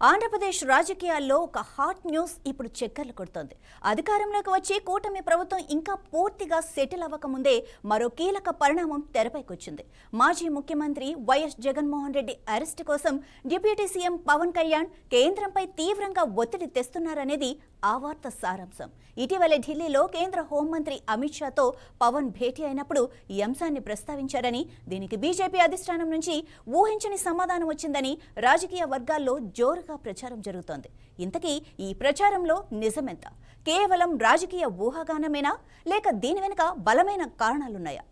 ఆంధ్రప్రదేశ్ రాజకీయాల్లో ఒక hot news ఇప్పుడు చక్కర్లు కొడుతోంది. అధికారంలోకి వచ్చి కూటమి ప్రభుత్వం ఇంకా పూర్తిగా సెటిల్ అవ్వకముందే మరో కీలక పరిణామం తెరపైకొచ్చింది. మాజీ ముఖ్యమంత్రి వైఎస్ జగన్మోహన్ రెడ్డి అరెస్టు కోసం డిప్యూటీ సీఎం పవన్ కళ్యాణ్ కేంద్రంపై తీవ్రంగా ఒత్తిడి తెస్తున్నారనేది ఆ వార్త సారాంశం. ఇటీవలే ఢిల్లీలో కేంద్ర హోంమంత్రి అమిత్ షాతో పవన్ భేటీ అయినప్పుడు ఈ అంశాన్ని ప్రస్తావించారని, దీనికి బీజేపీ అధిష్టానం నుంచి ఊహించని సమాధానం వచ్చిందని రాజకీయ వర్గాల్లో జోరుగా ప్రచారం జరుగుతోంది. ఇంతకీ ఈ ప్రచారంలో నిజమెంత? కేవలం రాజకీయ ఊహాగానమేనా, లేక దీని వెనుక బలమైన కారణాలున్నాయా?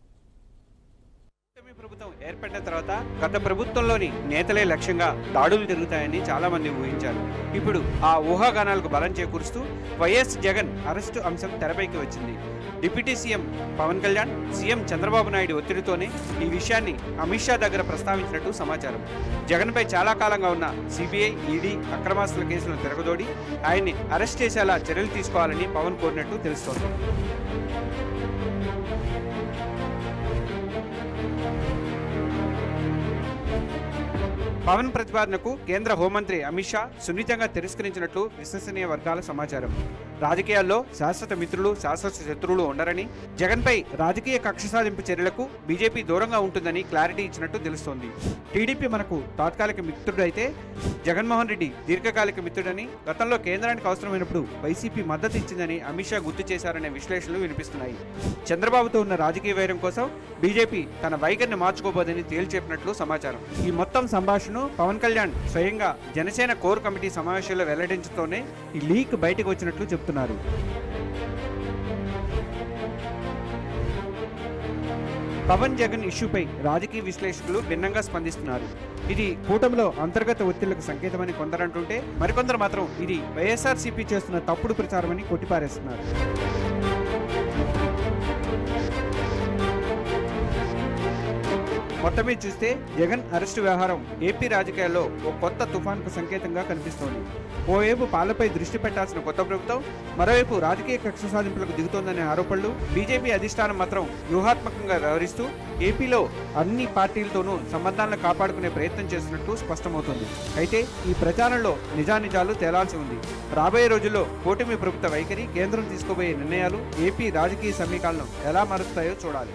ప్రభుత్వం ఏర్పడిన తర్వాత గత ప్రభుత్వంలోని నేతలే లక్ష్యంగా దాడులు జరుగుతాయని చాలా మంది ఊహించారు. ఇప్పుడు ఆ ఊహాగానాలకు బలం చేకూరుస్తూ వైఎస్ జగన్ అరెస్టు అంశం తెరపైకి వచ్చింది. Deputy CM Pawan Kalyan, CM Chandrababu Naidu ఒత్తిడితోనే ఈ విషయాన్ని అమిత్ షా దగ్గర ప్రస్తావించినట్టు సమాచారం. జగన్పై చాలా కాలంగా ఉన్న సిబిఐ, ఈడీ అక్రమాస్తుల కేసులను తిరగదోడి ఆయన్ని అరెస్ట్ చేసేలా చర్యలు తీసుకోవాలని పవన్ కోరినట్టు తెలుస్తోంది. పవన్ ప్రతిపాదనకు కేంద్ర హోంమంత్రి అమిత్ షా సున్నితంగా తిరస్కరించినట్లు విశ్వసనీయ వర్గాల సమాచారం. రాజకీయాల్లో శాశ్వత మిత్రులు, శాశ్వత శత్రువులు ఉండరని, జగన్పై రాజకీయ కక్ష సాధింపు చర్యలకు బీజేపీ దూరంగా ఉంటుందని క్లారిటీ ఇచ్చినట్టు తెలుస్తోంది. టీడీపీ మనకు తాత్కాలిక మిత్రుడైతే జగన్మోహన్ రెడ్డి దీర్ఘకాలిక మిత్రుడని, గతంలో కేంద్రానికి అవసరమైనప్పుడు వైసీపీ మద్దతు ఇచ్చిందని అమిత్ షా గుర్తు చేశారనే విశ్లేషణలు వినిపిస్తున్నాయి. చంద్రబాబుతో ఉన్న రాజకీయ వైరం కోసం బీజేపీ తన వైఖరిని మార్చుకోబోదని తేల్చెప్పినట్లు సమాచారం. ఈ మొత్తం సంభాషణ పవన్ కళ్యాణ్ స్వయంగా జనసేన కోర్ కమిటీ సమావేశంలో వెల్లడించడంతోనే ఈ లీక్ బయటకు వచ్చినట్లు చెబుతున్నారు. పవన్ జగన్ ఇష్యూపై రాజకీయ విశ్లేషకులు భిన్నంగా స్పందిస్తున్నారు. ఇది కూటమిలో అంతర్గత ఒత్తిళ్లకు సంకేతమని కొందరంటుంటే, మరికొందరు మాత్రం ఇది వైఎస్ఆర్సీపీ చేస్తున్న తప్పుడు ప్రచారమని కొట్టిపారేస్తున్నారు. మొత్తం మీద చూస్తే జగన్ అరెస్టు వ్యవహారం ఏపీ రాజకీయాల్లో ఓ కొత్త తుఫాన్కు సంకేతంగా కనిపిస్తోంది. ఓవైపు పాలపై దృష్టి పెట్టాల్సిన కొత్త ప్రభుత్వం, మరోవైపు రాజకీయ కక్ష సాధింపులకు దిగుతోందనే ఆరోపణలు. బీజేపీ అధిష్టానం మాత్రం వ్యూహాత్మకంగా వ్యవహరిస్తూ ఏపీలో అన్ని పార్టీలతోనూ సంబంధాలను కాపాడుకునే ప్రయత్నం చేస్తున్నట్టు స్పష్టమవుతుంది. అయితే ఈ ప్రచారంలో నిజానిజాలు తేలాల్సి ఉంది. రాబోయే రోజుల్లో కూటమి ప్రభుత్వ వైఖరి, కేంద్రం తీసుకోబోయే నిర్ణయాలు ఏపీ రాజకీయ సమీకరణను ఎలా మారుస్తాయో చూడాలి.